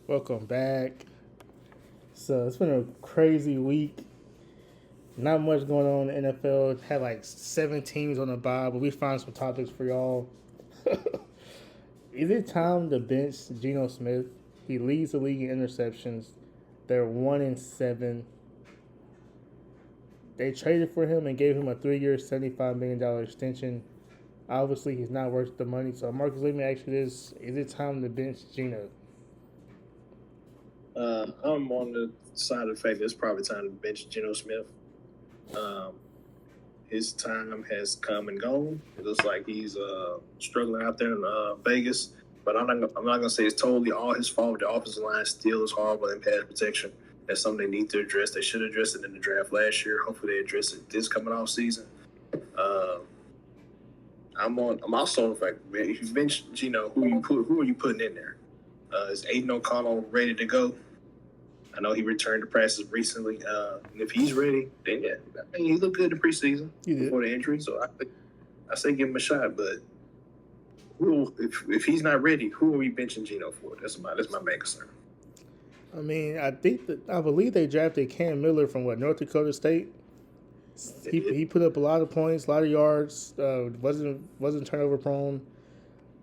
Welcome back. So it's been a crazy week. Not much going on in the NFL. Had like 7 teams on the bye, but we found some topics for y'all. Is it time to bench Geno Smith? He leads the league in interceptions. They're 1-7. They traded for him and gave him a 3-year, $75 million extension. Obviously, he's not worth the money. So, Marcus, let me ask you this: is it time to bench Geno? I'm on the side of the fact that it's probably time to bench Geno Smith. His time has come and gone. It looks like he's struggling out there in Vegas. But I'm not going to say it's totally all his fault. The offensive line still is horrible in pass protection. That's something they need to address. They should address it in the draft last year. Hopefully they address it this coming off season. I'm also on the fact, man, if you bench Geno, who are you putting in there? Is Aiden O'Connell ready to go? I know he returned to practice recently. And if he's ready, then yeah, I mean, he looked good in preseason before the injury. So I say give him a shot. But if he's not ready, who are we benching Geno for? That's my main concern. I mean, I believe they drafted Cam Miller from North Dakota State. He put up a lot of points, a lot of yards. Wasn't turnover prone,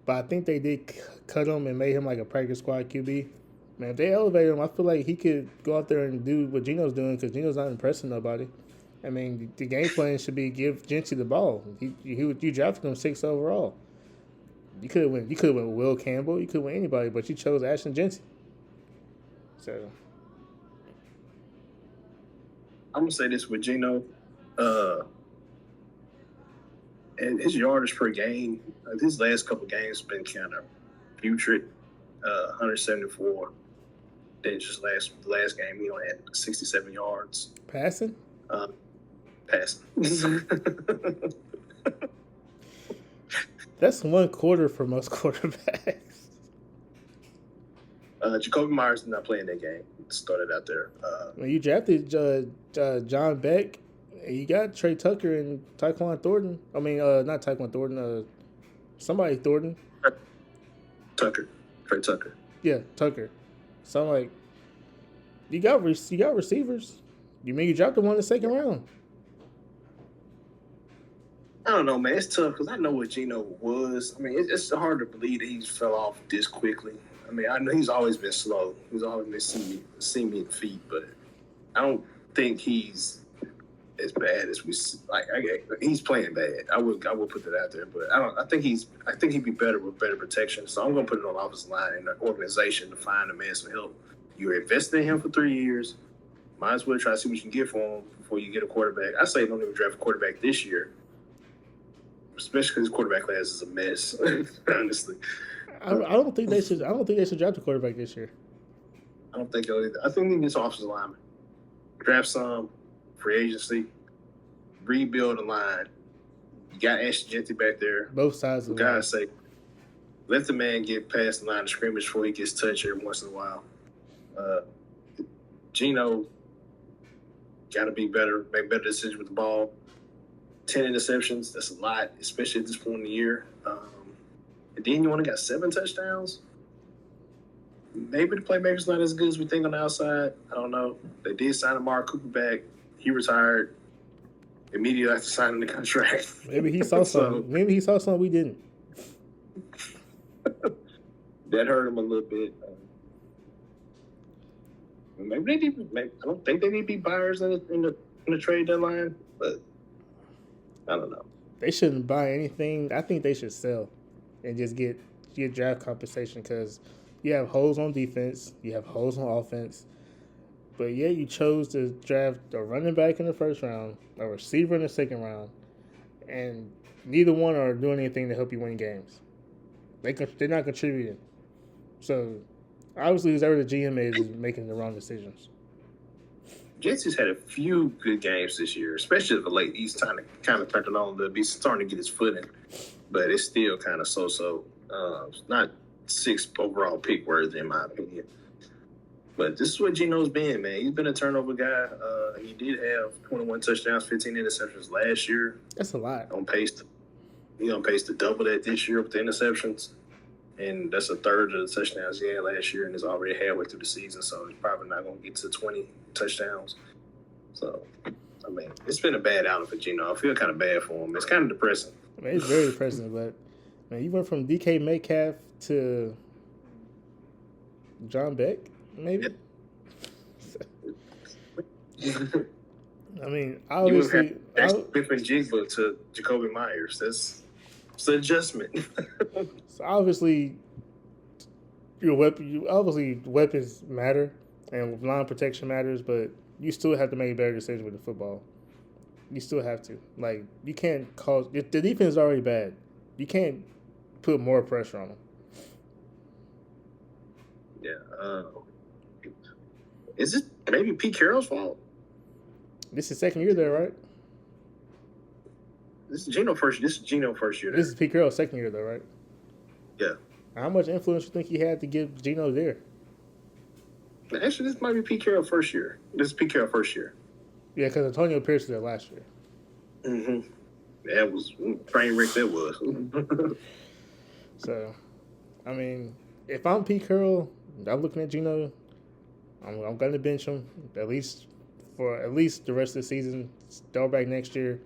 but I think they did cut him and made him like a practice squad QB. Man, if they elevate him, I feel like he could go out there and do what Geno's doing because Geno's not impressing nobody. I mean, the game plan should be give Gentry the ball. You drafted him 6th overall. You could have went with Will Campbell. You could win anybody, but you chose Ashton Gentry. So I'm gonna say this with Geno, and his yardage per game. His last couple games been kind of putrid. 174. Then just last game he only had 67 yards. Passing. Passing. That's 1 quarter for most quarterbacks. Jacoby Myers did not play in that game. Started out there. When you drafted John Beck, you got Trey Tucker and Tyquan Thornton. I mean, not Tyquan Thornton. Somebody Thornton. Tucker. Trey Tucker. Yeah, Tucker. So I'm like, you got receivers. You mean you dropped the one in the 2nd round? I don't know, man. It's tough because I know what Geno was. I mean, it's hard to believe that he fell off this quickly. I mean, I know he's always been slow. He's always been seeing me feet, but I don't think he's as bad as we like. He's playing bad. I would put that out there, but I think he'd be better with better protection. So I'm gonna put it on offensive line and the organization to find a man some help. You're investing in him for 3 years. Might as well try to see what you can get for him before you get a quarterback. I say don't even draft a quarterback this year, especially because his quarterback class is a mess. Honestly, I don't think they should. I don't think they should draft a quarterback this year. I don't think they'll either. I think they need some offensive linemen. Draft some. Free agency, rebuild a line. You got Ashton Gentry back there. Both sides of the line. For God's sake, let the man get past the line of scrimmage before he gets touched every once in a while. Geno got to be better, make better decisions with the ball. 10 interceptions, that's a lot, especially at this point in the year. And then you only got 7 touchdowns. Maybe the playmaker's not as good as we think on the outside. I don't know. They did sign Amari Cooper back. He retired immediately after signing the contract. Maybe he saw something. Maybe he saw something we didn't. That hurt him a little bit. Maybe I don't think they need to be buyers in the trade deadline, but I don't know. They shouldn't buy anything. I think they should sell and just get draft compensation because you have holes on defense, you have holes on offense. But yeah, you chose to draft a running back in the 1st round, a receiver in the 2nd round, and neither one are doing anything to help you win games. They're not contributing. So obviously, whoever the GM is making the wrong decisions. Jetsy's had a few good games this year, especially of late. He's kind of turned it on a little bit. He's starting to get his foot in, but it's still kind of so-so. Not 6th overall pick worthy, in my opinion. But this is what Geno's been, man. He's been a turnover guy. He did have 21 touchdowns, 15 interceptions last year. That's a lot. He's on pace to double that this year with the interceptions. and that's a third of the touchdowns he had last year, and it's already halfway through the season, so he's probably not going to get to 20 touchdowns. So, I mean, it's been a bad outing for Geno. I feel kind of bad for him. It's kind of depressing. I mean, it's very depressing, but man, you went from DK Metcalf to John Beck, maybe. Yeah. I mean, obviously, Smith and Jigba to Jacoby Myers. It's an adjustment. So obviously, weapons matter and line protection matters, but you still have to make a better decision with the football. You still have to. Like, you can't cause the defense is already bad. You can't put more pressure on them. Yeah. Is it maybe Pete Carroll's fault? This is second year there, right? This is Geno first year. There. This is Pete Carroll's second year though, right? Yeah. How much influence do you think he had to give Geno there? Actually, this might be Pete Carroll's first year. This is Pete Carroll's first year. Yeah, because Antonio Pierce was there last year. Mm-hmm. That was train wreck. That was. So, I mean, if I'm Pete Carroll, I'm looking at Geno. I'm going to bench him at least the rest of the season. Start back next year.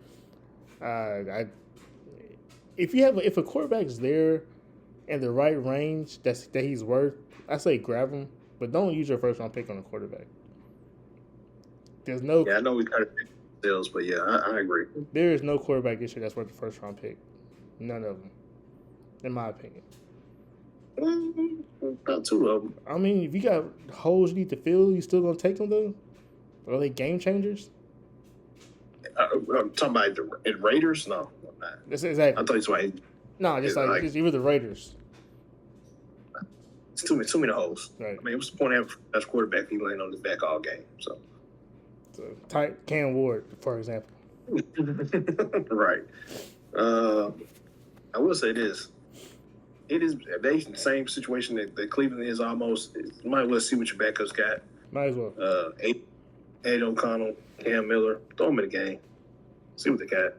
If a quarterback's there in the right range that he's worth, I say grab him, but don't use your first round pick on a quarterback. There's no. Yeah, I know we kind of deals, but yeah, I agree. There is no quarterback this year that's worth the first round pick. None of them, in my opinion. About two of them. I mean, if you got holes you need to fill, you still gonna take them though? Are they game changers? I'm talking about the Raiders. No, I'm not. That's exactly. I thought you were. No, just like it's either the Raiders. It's too many holes. Right. I mean, what's the point of having a quarterback if he laying on his back all game? So type Cam Ward, for example. Right. I will say this. It is the same situation that Cleveland is almost. You might as well see what your backups got. Might as well. Ed O'Connell, Cam Miller, throw them in the game. See what they got.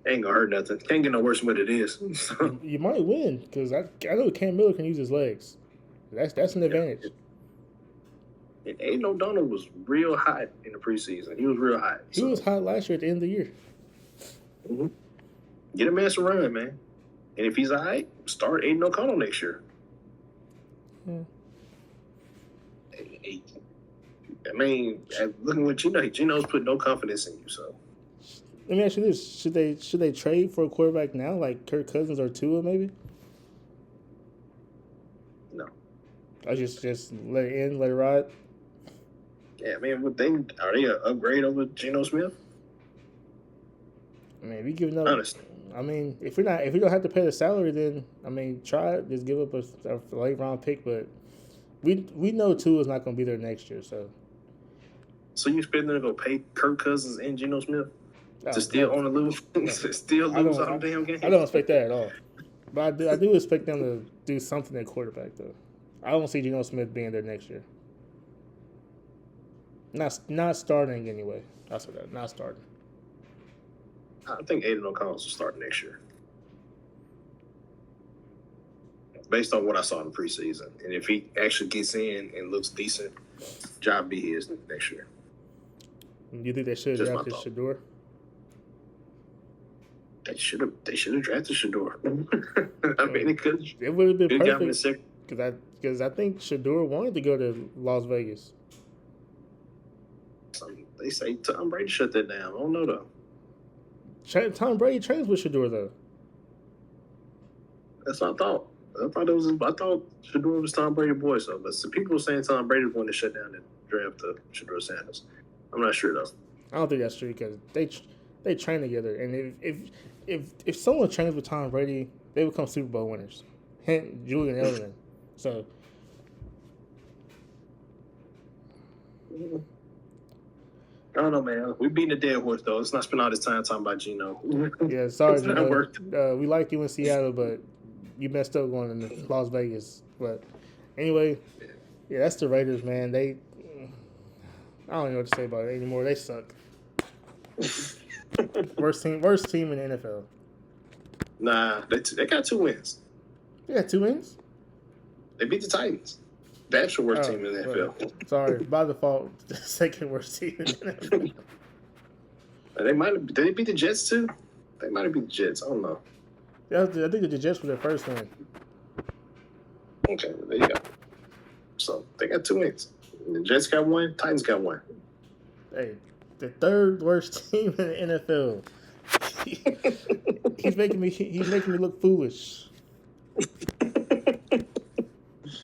Ain't gonna hurt nothing. Can't get no worse than what it is. You might win because I know Cam Miller can use his legs. That's an advantage. And Aiden O'Donnell was real hot in the preseason. He was real hot. He was hot last year at the end of the year. Mm-hmm. Get a man some run, man. And if he's all right, start Aiden O'Connell next year. Yeah. I mean, looking what Geno's put no confidence in you, so. Let me ask you this: should they trade for a quarterback now, like Kirk Cousins or Tua, maybe? No. I just let it in, let it ride. Yeah, I mean, are they an upgrade over Geno Smith? I mean, if you give up, honestly. I mean, if you don't have to pay the salary, then I mean, try it. Just give up a late round pick, but we know Tua is not going to be there next year, so. So you expect them to go pay Kirk Cousins and Geno Smith to still on the lose, still lose all the damn games? I don't expect that at all. But I do expect them to do something at quarterback though. I don't see Geno Smith being there next year. Not starting anyway. That's what that. Not starting. I think Aiden O'Connell will start next year, based on what I saw in the preseason. And if he actually gets in and looks decent, job be his next year. You think they should have drafted Shador? They should have drafted Shador. I mean, it could. It would have been perfect. Because I think Shador wanted to go to Las Vegas. They say Tom Brady shut that down. I don't know though. Tom Brady trains with Shador though. That's what I thought. I thought Shador was Tom Brady's boy. So, but some people were saying Tom Brady wanted to shut down the draft of Shador Sanders. I'm not sure though. I don't think that's true because they train together, and if someone trains with Tom Brady, they become Super Bowl winners. Hint Julian Edelman. So. I don't know, man. We're beating a dead horse, though. Let's not spend all this time talking about Geno. Yeah, sorry, Geno. We like you in Seattle, but you messed up going to Las Vegas. But anyway, yeah, that's the Raiders, man. I don't know what to say about it anymore. They suck. Worst team in the NFL. Nah, they got 2 wins. They got 2 wins. They beat the Titans. The actual worst team in the NFL. Well, sorry, by default, the second worst team in the NFL. They might have. Did they beat the Jets too? They might have beat the Jets. I don't know. Yeah, I think the Jets were their first win. Okay, well, there you go. So they got 2 wins. The Jets got 1. Titans got 1. Hey, the third worst team in the NFL. He's making me look foolish.